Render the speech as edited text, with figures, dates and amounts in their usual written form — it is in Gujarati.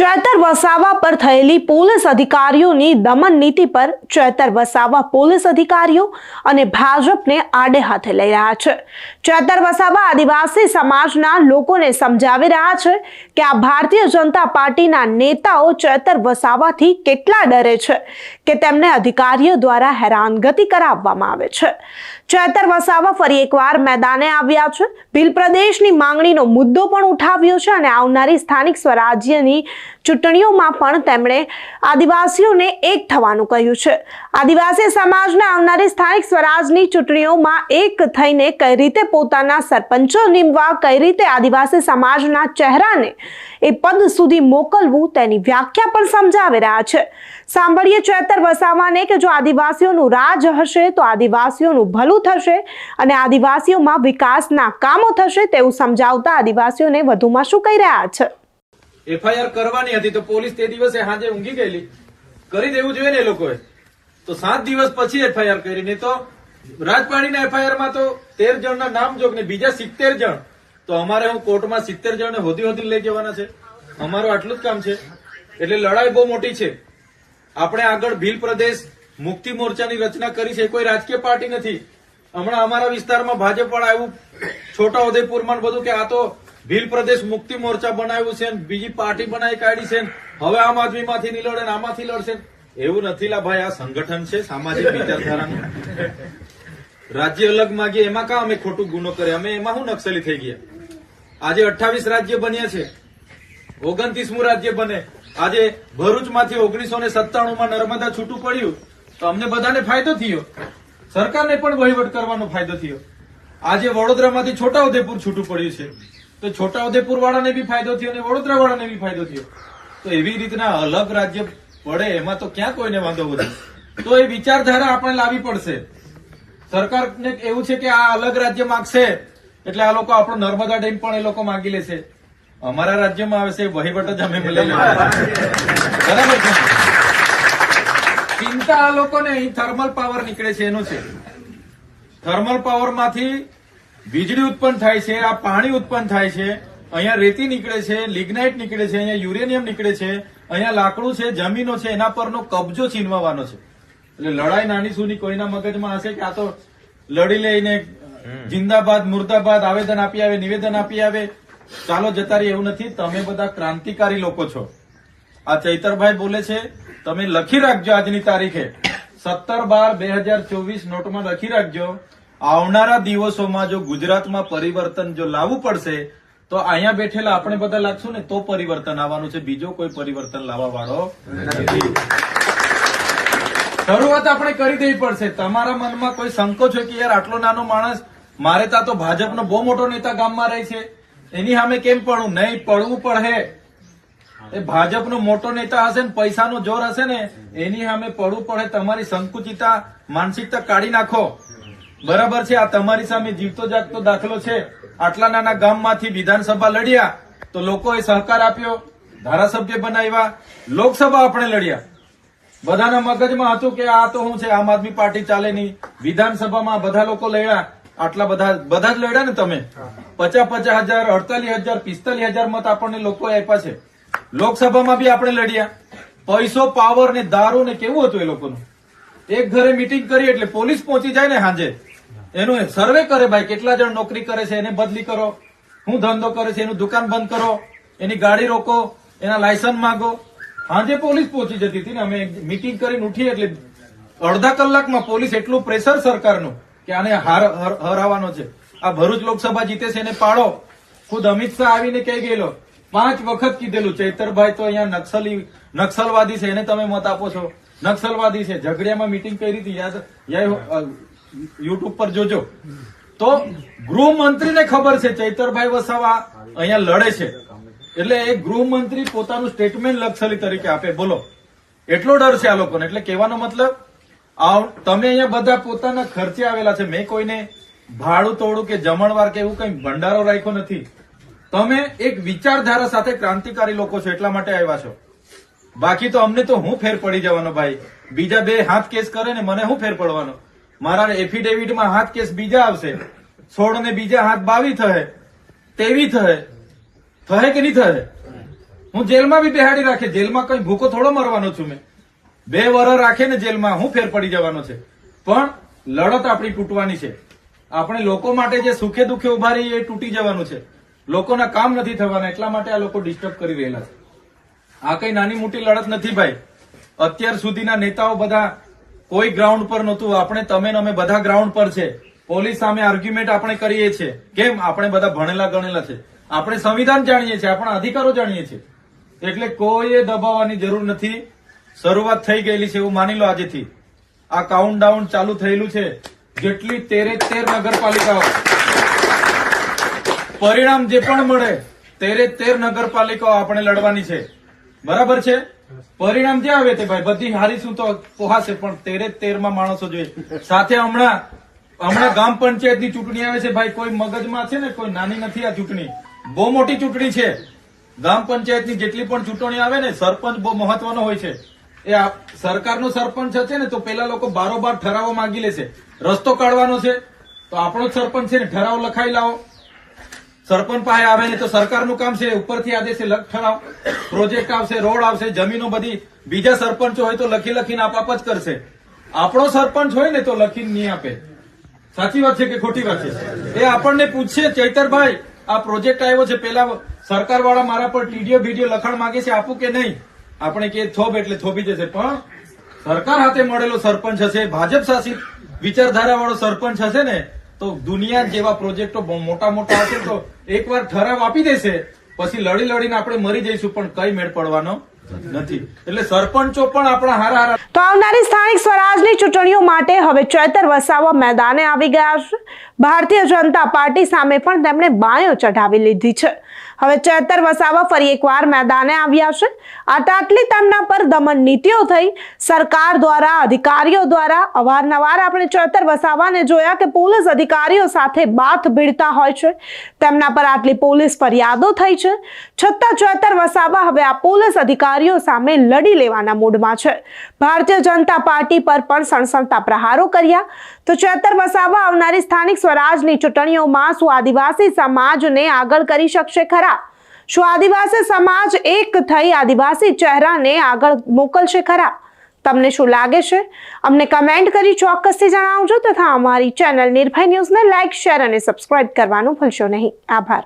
ચેતર વસાવા પર થયેલી પોલીસ અધિકારીઓની દમન નીતિ પર ચેતર વસાવા પોલીસ અધિકારીઓ અને ભાજપને આડે હાથે લઈ રહ્યા છે। ચેતર વસાવા આદિવાસી સમાજના લોકોને સમજાવી રહ્યા છે કે આ ભારતીય જનતા પાર્ટીના નેતાઓ ચેતર વસાવાથી કેટલા ડરે છે કે તેમને અધિકારીઓ દ્વારા હેરાનગતિ કરાવવામાં આવે છે। ચેતર વસાવા ફરી એકવાર મેદાને આવ્યા છે। ભીલ પ્રદેશની માંગણીનો મુદ્દો પણ ઉઠાવ્યો છે અને આવનારી સ્થાનિક સ્વરાજ્યની ચૂંટણીઓમાં પણ તેમણે આદિવાસીઓને એક થવાનું કહ્યું છે। આદિવાસી સમાજને આવનારી સ્થાનિક સ્વરાજની ચૂંટણીઓમાં એક થઈને કઈ રીતે પોતાના સરપંચો નીમવા, કઈ રીતે આદિવાસી સમાજના ચહેરાને એ પદ સુધી મોકલવું તેની વ્યાખ્યા પણ સમજાવી રહ્યા છે। સાંભળીએ ચેતર વસાવાને કે જો આદિવાસીઓનું રાજ હશે તો આદિવાસીઓનું ભલું થશે અને આદિવાસીઓમાં વિકાસના કામો થશે તેવું સમજાવતા આદિવાસીઓને વધુમાં શું કહી રહ્યા છે। એફઆઈઆર કરવાની હતી તો પોલીસ તે દિવસે સાંજે ઊંઘી ગયેલી, કરી દેવું જોઈએ ને એ લોકોએ તો 7 દિવસ પછી એફઆઈઆર કરી, નહીં તો રાજપાણીના એફઆઈઆર માં તો 13 જણના નામ જોગ ને બીજા 70 જણ, તો અમારે હું કોર્ટમાં 70 જણને હોદી લઈ જવાના છે। અમારું આટલું જ કામ છે, એટલે લડાઈ બહુ મોટી છે। આપણે આગળ ભીલ પ્રદેશ મુક્તિ મોરચાની રચના કરી છે, કોઈ રાજકીય પાર્ટી નથી। હમણાં અમારા વિસ્તારમાં ભાજપ વાળા આવ્યું છોટા ઉદેપુરમાં બધું કે આ તો ભીલ પ્રદેશ મુક્તિ મોરચા બનાવ્યું છે, બીજી પાર્ટી બનાવી કાઢી છે, હવે આમ આદમી માંથી નહીં લડે આમાંથી લડશે। એવું નથી લા ભાઈ, આ સંગઠન છે સામાજિક વિચારધારાનું। રાજ્ય અલગ માંગીએ એમાં કા અમે ખોટું ગુનો કરે, અમે એમાં શું નક્સલી થઈ ગયા। આજે 28 રાજ્ય બન્યા છે, 29મું રાજ્ય બને। આજે ભરૂચમાંથી 1997માં નર્મદા છૂટું પડ્યું તો અમને બધાને ફાયદો થયો, સરકારને પણ વહીવટ કરવાનો ફાયદો થયો। આજે વડોદરામાંથી છોટાઉદેપુર છૂટું પડ્યું છે તો છોટાઉદેપુર વાળાને બી ફાયદો થયો અને વડોદરા વાળાને બી ફાયદો થયો। તો એવી રીતના અલગ રાજ્ય પડે એમાં તો ક્યાં કોઈને વાંધો વધે, તો એ વિચારધારા આપણે લાવવી પડશે। સરકારને એવું છે કે આ અલગ રાજ્ય માંગશે એટલે આ લોકો આપણો નર્મદા ડેમ પણ એ લોકો માંગી લેશે, અમારા રાજ્યમાં આવે છે વહીવટ જ અમે લઈ બરાબર છે। ચિંતા આ લોકોને અહીં થર્મલ પાવર નીકળે છે એનું છે, થર્મલ પાવર માંથી વીજળી ઉત્પન્ન થાય છે, આ પાણી ઉત્પન્ન થાય છે, અહીંયા રેતી નીકળે છે, લિગ્નાઇટ નીકળે છે, અહીંયા યુરેનિયમ નીકળે છે, અહીંયા લાકડું છે, જમીનો છે, એના પરનો કબજો છીનવાનો છે। એટલે લડાઈ નાની સુની કોઈના મગજમાં હશે કે આ તો લડી લઈને જિંદાબાદ મુર્દાબાદ આવેદન આપી આવે, નિવેદન આપી આવે, ચાલો જતા રહી, એવું નથી। તમે બધા ક્રાંતિકારી લોકો છો। આ ચૈતરભાઈ બોલે છે, તમે લખી રાખજો આજની તારીખે 17/12/2024 નોટમાં લખી રાખજો, આવનારા દિવસોમાં જો ગુજરાતમાં પરિવર્તન જો લાવવું પડશે તો અહીંયા બેઠેલા આપણે બધા લાગશું ને તો પરિવર્તન આવવાનું છે, બીજો કોઈ પરિવર્તન લાવવા વાળો નથી। શરૂઆત આપણે કરી દેવી પડશે। તમારા મનમાં કોઈ સંકોચ હોય કે યાર આટલો નાનો માણસ, મારે ત્યાં તો ભાજપનો બહુ મોટો નેતા ગામમાં રહે છે, એની સામે કેમ પડવું? નહીં, પડવું પડે। એ ભાજપનો મોટો નેતા હશે ને પૈસાનો જોર હશે ને એની સામે પડવું પડે। તમારી સંકુચિતા માનસિકતા કાઢી નાખો, બરાબર છે। આ તમારી સામે જીવતો જાગતો દાખલો છે। આટલા નાના ગામમાંથી વિધાનસભા લડ્યા તો લોકોએ સહકાર આપ્યો, ધારાસભ્ય બનાવ્યા, લોકસભા આપણે લડ્યા, બધાના મગજમાં હતું કે આ તો શું છે, આમ આદમી પાર્ટી ચાલે નહીં। વિધાનસભામાં બધા લોકો લડ્યા, આટલા બધા જ લડ્યા ને તમે, 50,000, 48,000, 45,000 મત આપણને લોકોએ આપ્યા છે। લોકસભામાં બી આપણે લડ્યા, પૈસો, પાવર ને દારૂ ને કેવું હતું એ લોકોનું। એક ઘરે મીટિંગ કરી એટલે પોલીસ પહોંચી જાય ને સાંજે, એનું સર્વે કરે, ભાઈ કેટલા જણ નોકરી કરે છે એને બદલી કરો, શું ધંધો કરે છે એનું દુકાન બંધ કરો, એની ગાડી રોકો, એના લાયસન્સ માંગો। સાંજે પોલીસ પહોંચી જતી હતી ને અમે મીટિંગ કરીને ઉઠીએ એટલે અડધા કલાકમાં પોલીસ, એટલું પ્રેશર સરકારનું કે આને હરાવવાનો છે। આ ભરૂચ લોકસભા જીતે છે એને પાડો। ખુદ અમિત શાહ આવીને કહી ગયેલો, 5 વખત કીધેલું ચૈતરભાઈ તો અહીંયા નક્સલવાદી છે, એને તમે મત આપો છો, નક્સલવાદી છે। ઝઘડિયામાં મીટિંગ કરી હતી, યાદ યુટ્યુબ પર જોજો। તો ગૃહમંત્રીને ખબર છે ચૈતરભાઈ વસાવા અહીંયા લડે છે, એટલે એ ગૃહમંત્રી પોતાનું સ્ટેટમેન્ટ નક્સલી તરીકે આપે, બોલો એટલો ડર છે આ લોકોને। એટલે કહેવાનો મતલબ તમે અહીંયા બધા પોતાના ખર્ચે આવેલા છે, મેં કોઈને ભાડું તોડું કે જમણવાર કે એવું કઈ ભંડારો રાખ્યો નથી। તમે એક વિચારધારા સાથે ક્રાંતિકારી લોકો છો એટલા માટે આવ્યા છો, બાકી તો અમને તો હું ફેર પડી જવાનો ભાઈ। બીજા 2 હાથ કેસ કરે ને મને હું ફેર પડવાનો? મારા એફિડેવિટમાં હાથ કેસ બીજા આવશે, 16 ને બીજા હાથ 22 થશે, 23 થશે કે નહીં થશે? હું જેલમાં બી બેહાડી રાખે, જેલમાં કઈ ભૂખો થોડો મરવાનો છું મેં. 2 વર્ષ રાખે ને જેલમાં, હું ફેર પડી જવાનો છે. પણ લડત આપણી તૂટવાની છે. આપણે લોકો માટે જે સુખે દુખે ઉભા રહીએ એ તૂટી જવાનું છે. લોકોના કામ નથી થવાના, એટલા માટે આ લોકો ડિસ્ટર્બ કરી રહેલા છે. આ કઈ નાની મોટી લડત નથી ભાઈ. અત્યાર સુધીના નેતાઓ બધા કોઈ ગ્રાઉન્ડ પર નહોતું. આપણે તમે ને અમે બધા ગ્રાઉન્ડ પર છે. પોલીસ સામે આર્ગ્યુમેન્ટ આપણે કરીએ છીએ. કેમ? આપણે બધા ભણેલા ગણેલા છે. આપણે સંવિધાન જાણીએ છીએ, આપણા અધિકારો જાણીએ છીએ. એટલે કોઈએ દબાવવાની જરૂર નથી. શરૂઆત થઈ ગયેલી છે એવું માની લો આજેથી. આ કાઉન્ટડાઉન ચાલુ થયેલું છે. જેટલી 13 નગરપાલિકાઓ, પરિણામ જે પણ મળે 13 નગરપાલિકાઓ આપણે લડવાની છે. બરાબર છે? પરિણામ જે આવે તે ભાઈ બધી હારીશું તો પોહાશે, પણ 13 માણસો જોઈએ. સાથે હમણાં ગામ પંચાયતની ચૂંટણી આવે છે ભાઈ. કોઈ મગજમાં છે ને, કોઈ નાની નથી આ ચૂંટણી. બહુ મોટી ચૂંટણી છે. ગામ પંચાયતની જેટલી પણ ચૂંટણી આવે ને, સરપંચ બહુ મહત્વનો હોય છે. એ સરકારનો સરપંચ હશે ને તો પેલા લોકો બારોબાર ઠરાવો માંગી લેશે. રસ્તો કાઢવાનો છે તો આપણો જ સરપંચ છે ને, ઠરાવ લખાઈ લાવો. સરપંચ પાસે આવે ને તો સરકારનું કામ છે, ઉપરથી આદેશ લખ ઠરાવ. પ્રોજેક્ટ આવશે, રોડ આવશે, જમીનો બધી બીજા સરપંચો હોય તો લખીને આપ જ કરશે. આપણો સરપંચ હોય ને તો લખીને નહીં આપે. સાચી વાત છે કે ખોટી વાત છે? એ આપણને પૂછશે, ચૈતરભાઈ આ પ્રોજેક્ટ આવ્યો છે, પેલા સરકાર વાળા મારા પર ટીડીઓ બીડીઓ લખાણ માંગે છે, આપું કે નહીં? આપણે કે થોપ એટલે થોપી જશે. પણ સરકાર હાથે મળેલો સરપંચ હશે, ભાજપ શાસિત વિચારધારા વાળો સરપંચ હશે ને તો દુનિયા જેવા પ્રોજેક્ટો મોટા મોટા હશે તો એકવાર ઠરાવ આપી દેશે, પછી લડીને આપણે મરી જઈશું, પણ કઈ મેળ પડવાનો નથી. એટલે સરપંચો પણ આપણા હારા. તો આવનારી સ્થાનિક સ્વરાજની ચૂંટણીઓ માટે હવે ચૈતર વસાવા મેદાને આવી ગયા છે. ભારતીય જનતા પાર્ટી સામે પણ તેમણે બાયો ચઢાવી લીધી છે. હવે ચૈતર વસાવા ફરી એકવાર મેદાને આવ્યા છે. આટલી તેમના પર દમન નીતિઓ થઈ સરકાર દ્વારા, અધિકારીઓ દ્વારા. અવારનવાર આપણે ચૈતર વસાવાને જોયા કે પોલીસ અધિકારીઓ સાથે બાથ ભીડતા હોય છે. તેમના પર આટલી પોલીસ ફરિયાદો થઈ છે, છતાં ચૈતર વસાવા હવે આ પોલીસ અધિકારીઓ સામે લડી લેવાના મૂડમાં છે. ભારતીય જનતા પાર્ટી પર પણ સણસણતા પ્રહારો કર્યા. તો ચૈતર વસાવા આવનારી સ્થાનિક સ્વરાજની ચૂંટણીઓમાં શું આદિવાસી સમાજને આગળ કરી શકશે ખરા? શું આદિવાસી સમાજ એક થઈ આદિવાસી ચહેરાને આગળ મોકલશે ખરા? તમને શું લાગે છે? અમને કમેન્ટ કરી ચોક્કસથી જણાવજો તથા અમારી ચેનલ નિર્ભય ન્યૂઝને લાઇક, શેર અને સબસ્ક્રાઇબ કરવાનું ભૂલશો નહીં. આભાર.